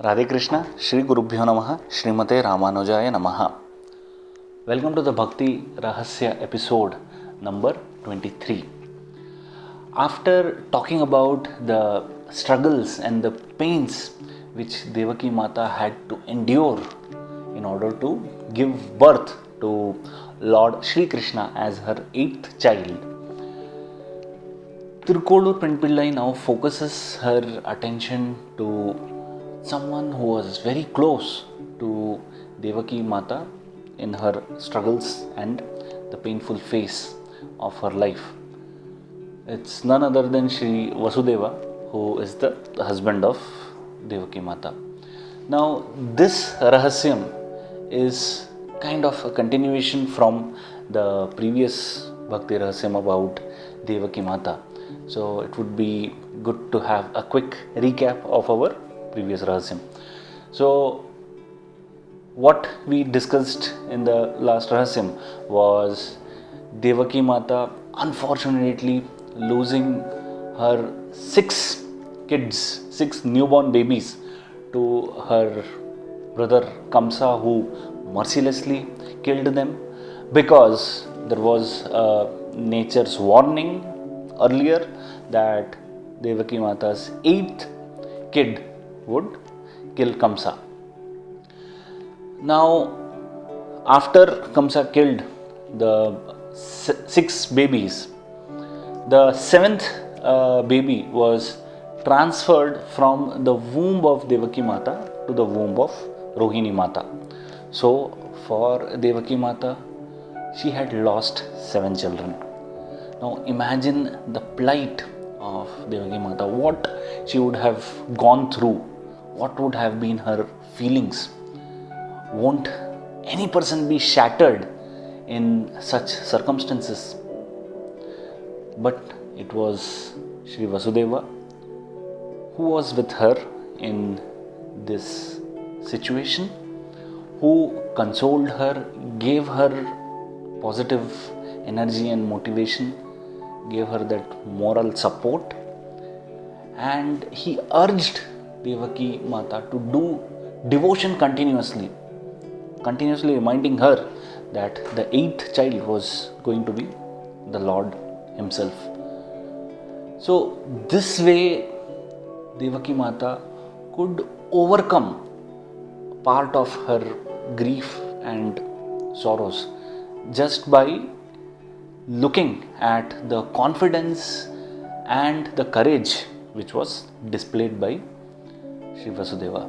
Radhe Krishna, Shri Gurubhyo Namaha, Srimate Ramanujaya Namaha. Welcome to the Bhakti Rahasya episode number 23. After talking about the struggles and the pains which Devaki Mata had to endure in order to give birth to Lord Shri Krishna as her 8th child, Tirukkolur Penpillai now focuses her attention to someone who was very close to Devaki Mata in her struggles and the painful phase of her life. It's none other than Shri Vasudeva, who is the husband of Devaki Mata. Now, this Rahasyam is kind of a continuation from the previous Bhakti Rahasyam about Devaki Mata. So, it would be good to have a quick recap of our previous Rahasyam. So, what we discussed in the last Rahasyam was Devaki Mata unfortunately losing her 6 kids, 6 newborn babies to her brother Kamsa, who mercilessly killed them because there was nature's warning earlier that Devaki Mata's 8th kid would kill Kamsa. Now, after Kamsa killed the 6 babies, the 7th baby was transferred from the womb of Devaki Mata to the womb of Rohini Mata. So, for Devaki Mata, she had lost 7 children. Now, imagine the plight of Devaki Mata, what she would have gone through, what would have been her feelings. Won't any person be shattered in such circumstances? But it was Shri Vasudeva who was with her in this situation, who consoled her, gave her positive energy and motivation, gave her that moral support, and he urged Devaki Mata to do devotion continuously reminding her that the 8th child was going to be the Lord himself. So this way Devaki Mata could overcome part of her grief and sorrows just by looking at the confidence and the courage which was displayed by Shri Vasudeva.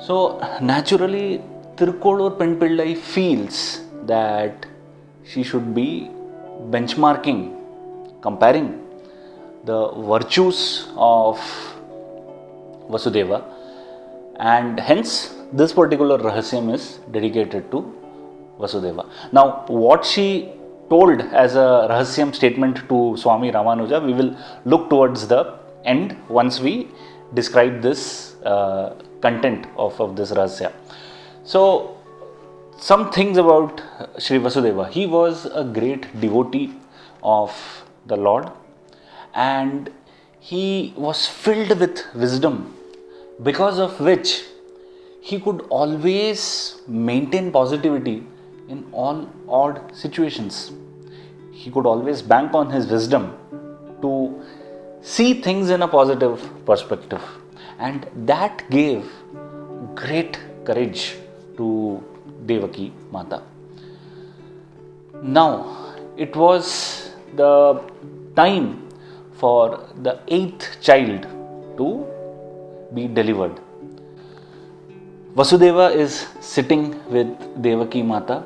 So naturally Tirukkolur Penpillai feels that she should be benchmarking, comparing the virtues of Vasudeva, and hence this particular Rahasyam is dedicated to Vasudeva. Now, what she told as a Rahasyam statement to Swami Ramanuja, we will look towards the end once we describe this content of this Rahasya. So, some things about Shri Vasudeva. He was a great devotee of the Lord, and he was filled with wisdom, because of which he could always maintain positivity in all odd situations. He could always bank on his wisdom to see things in a positive perspective, and that gave great courage to Devaki Mata. Now, it was the time for the 8th child to be delivered. Vasudeva is sitting with Devaki Mata,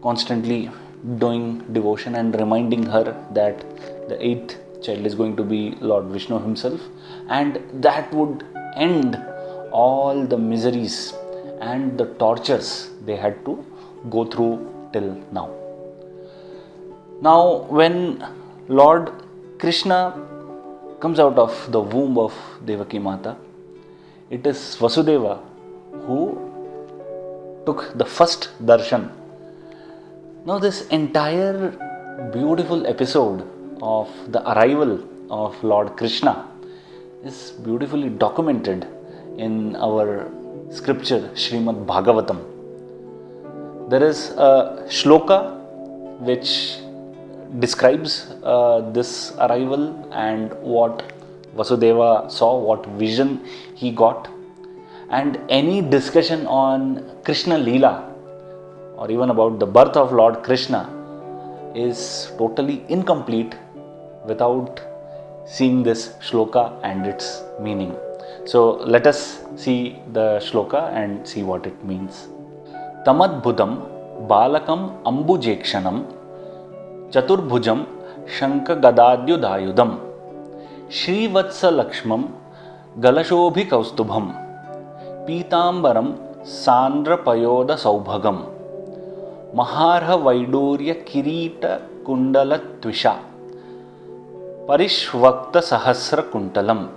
constantly doing devotion and reminding her that the 8th child is going to be Lord Vishnu himself, and that would end all the miseries and the tortures they had to go through till now. Now, when Lord Krishna comes out of the womb of Devaki Mata, it is Vasudeva who took the first darshan. Now, this entire beautiful episode of the arrival of Lord Krishna is beautifully documented in our scripture, Srimad Bhagavatam. There is a shloka which describes this arrival and what Vasudeva saw, what vision he got. And any discussion on Krishna Leela or even about the birth of Lord Krishna is totally incomplete without seeing this shloka and its meaning. So let us see the shloka and see what it means. Tamadbhudam balakam ambujekshanam chaturbhujam shankagadadyudayudam Shrivatsa Lakshmam Galashobhi Kaustubham Pitambaram Sandrapayoda Saubhagam Maharha Vaidurya Kirita Kundala Tvisha Parishvakta Sahasra Kuntalam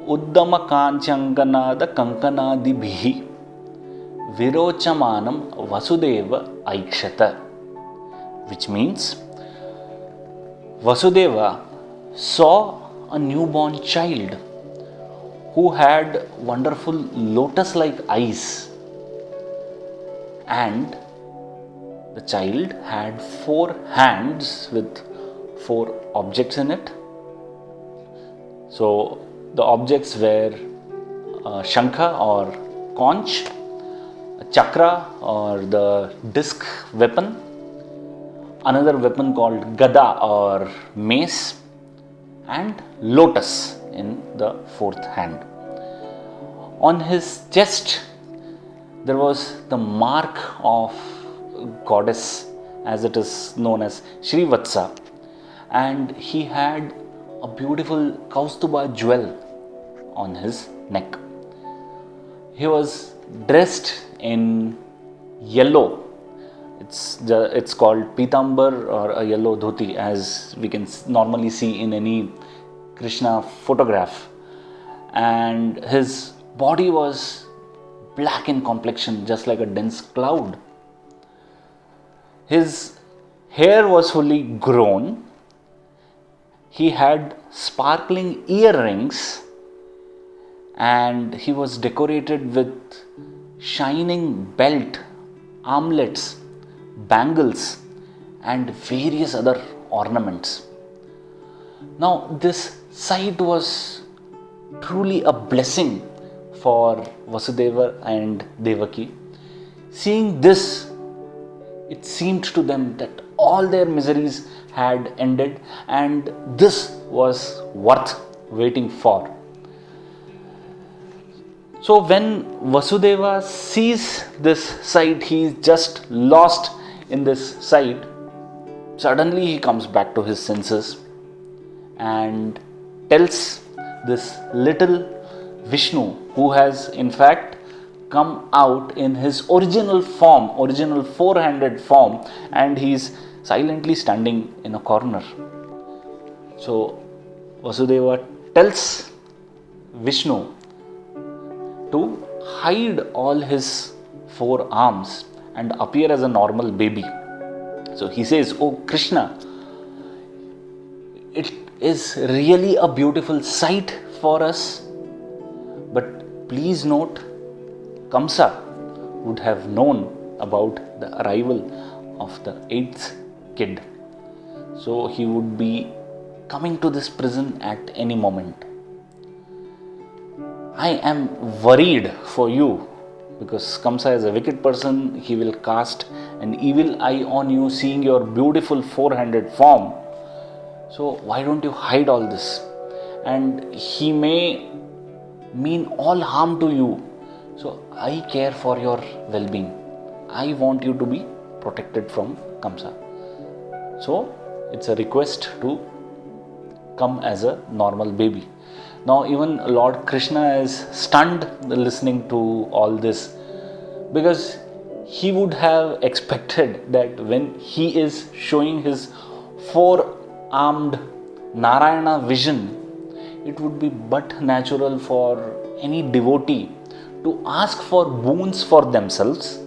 Uddama Kanchanganada Kankanadibhihi Virochamanam Vasudeva Aikshata, which means Vasudeva saw a newborn child who had wonderful lotus-like eyes, and the child had 4 hands with 4 objects in it. So the objects were shankha or conch, a chakra or the disc weapon, another weapon called gada or mace, and lotus in the 4th hand. On his chest there was the mark of goddess, as it is known as Shrivatsa, and he had a beautiful Kaustuba jewel on his neck. He was dressed in yellow. It's called pitambar or a yellow dhoti, as we can normally see in any Krishna photograph, and his body was black in complexion, just like a dense cloud. His hair was fully grown. He had sparkling earrings, and he was decorated with shining belt, armlets, bangles, and various other ornaments. Now, this sight was truly a blessing for Vasudeva and Devaki. Seeing this, it seemed to them that all their miseries had ended, and this was worth waiting for. So when Vasudeva sees this sight, he is just lost in this sight. Suddenly he comes back to his senses and tells this little Vishnu, who has in fact come out in his original form, original 4-handed form, and he is silently standing in a corner. So Vasudeva tells Vishnu to hide all his 4 arms and appear as a normal baby. So he says, "Oh Krishna, it is really a beautiful sight for us, but please note, Kamsa would have known about the arrival of the 8th kid. So he would be coming to this prison at any moment. I am worried for you, because Kamsa is a wicked person. He will cast an evil eye on you, seeing your beautiful 4-handed form. So why don't you hide all this? And he may mean all harm to you. So I care for your well-being. I want you to be protected from Kamsa. So it's a request to come as a normal baby." Now even Lord Krishna is stunned listening to all this, because he would have expected that when he is showing his 4-armed Narayana vision, it would be but natural for any devotee to ask for boons for themselves,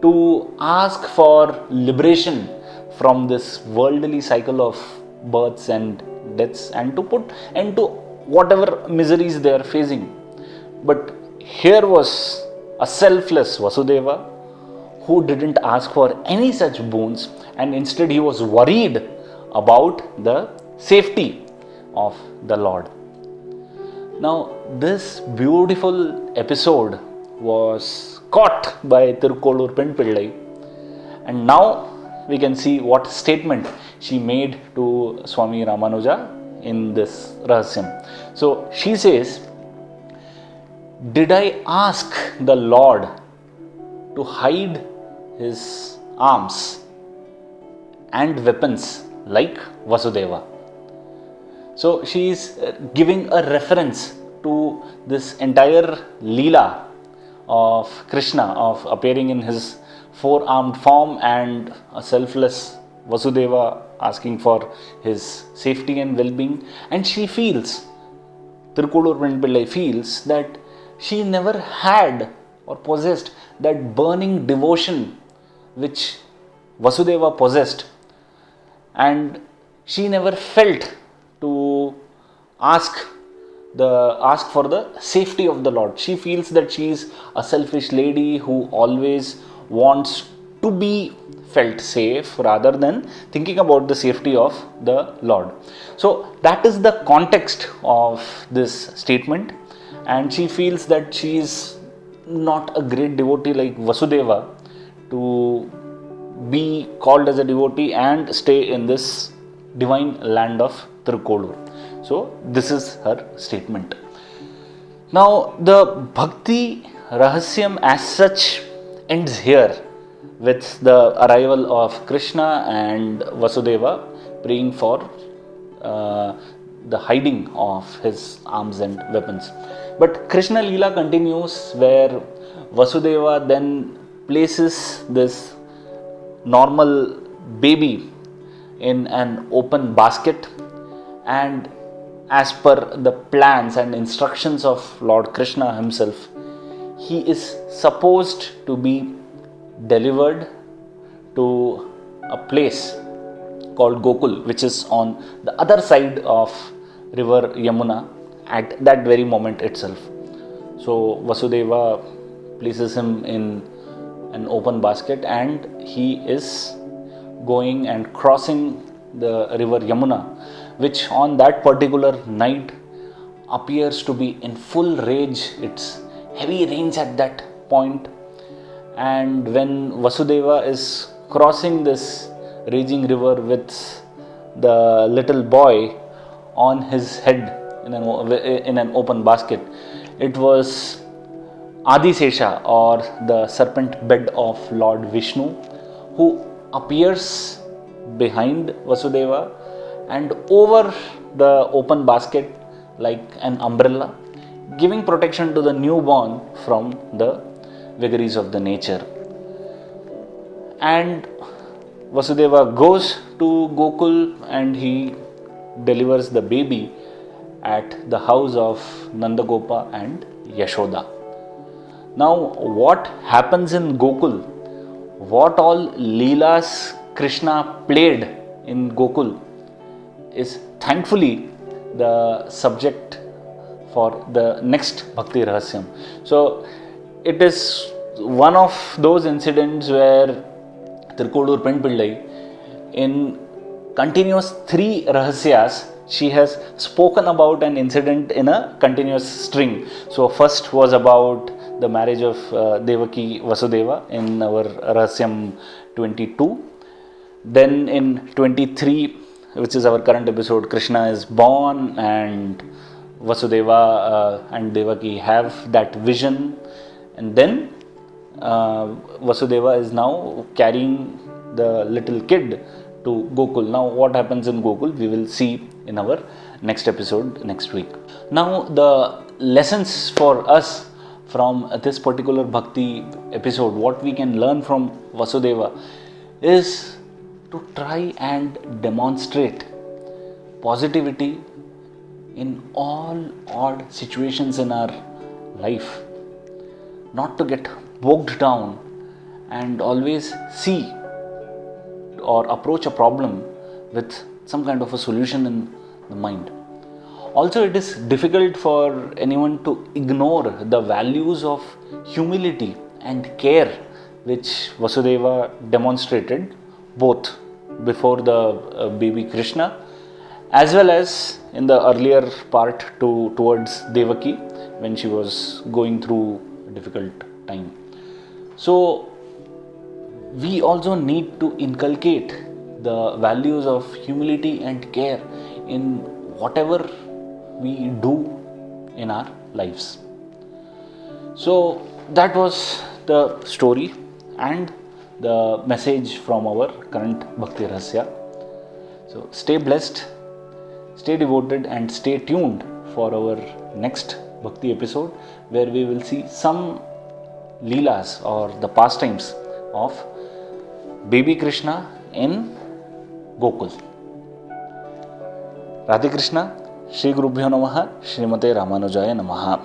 to ask for liberation from this worldly cycle of births and deaths, and to put end to whatever miseries they are facing. But here was a selfless Vasudeva who didn't ask for any such boons, and instead he was worried about the safety of the Lord. Now, this beautiful episode was caught by Tirukkolur Pen Pillai, and now we can see what statement she made to Swami Ramanuja in this Rahasyam. So she says, "Did I ask the Lord to hide his arms and weapons like Vasudeva?" So she is giving a reference to this entire Leela of Krishna, of appearing in his four-armed form and a selfless Vasudeva asking for his safety and well-being. And she feels, Tirukkolur Pen Pillai feels, that she never had or possessed that burning devotion which Vasudeva possessed, and she never felt to ask for the safety of the Lord. She feels that she is a selfish lady who always wants to be felt safe rather than thinking about the safety of the Lord. So that is the context of this statement, and she feels that she is not a great devotee like Vasudeva to be called as a devotee and stay in this divine land of Tirukkolur. So this is her statement. Now the Bhakti Rahasyam as such ends here with the arrival of Krishna and Vasudeva praying for the hiding of his arms and weapons. But Krishna Leela continues, where Vasudeva then places this normal baby in an open basket, and as per the plans and instructions of Lord Krishna himself, he is supposed to be delivered to a place called Gokul, which is on the other side of river Yamuna at that very moment itself. So Vasudeva places him in an open basket, and he is going and crossing the river Yamuna, which on that particular night appears to be in full rage. It's heavy rains at that point, and when Vasudeva is crossing this raging river with the little boy on his head in an open basket, it was Adisesha, or the serpent bed of Lord Vishnu, who appears behind Vasudeva and over the open basket like an umbrella, giving protection to the newborn from the vagaries of the nature. And Vasudeva goes to Gokul and he delivers the baby at the house of Nandagopa and Yashoda. Now, what happens in Gokul, what all Leelas Krishna played in Gokul, is thankfully the subject for the next Bhakti Rahasyam. So, it is one of those incidents where Tirukkolur Pen Pillai, in continuous 3 Rahasyas, she has spoken about an incident in a continuous string. So, first was about the marriage of Devaki Vasudeva in our Rahasyam 22. Then in 23, which is our current episode, Krishna is born and Vasudeva and Devaki have that vision, and then Vasudeva is now carrying the little kid to Gokul. Now what happens in Gokul we will see in our next episode next week. Now the lessons for us from this particular Bhakti episode, what we can learn from Vasudeva is to try and demonstrate positivity in all odd situations in our life, not to get bogged down and always see or approach a problem with some kind of a solution in the mind. Also, it is difficult for anyone to ignore the values of humility and care which Vasudeva demonstrated both before the baby Krishna as well as in the earlier part towards Devaki when she was going through a difficult time. So, we also need to inculcate the values of humility and care in whatever we do in our lives. So that was the story and the message from our current Bhakti Rahasya. So stay blessed, stay devoted, and stay tuned for our next Bhakti episode, where we will see some Leelas or the pastimes of baby Krishna in Gokul. Radhe Krishna, Shri Gurubhyo Namaha, Srimate Ramanujaya Namaha.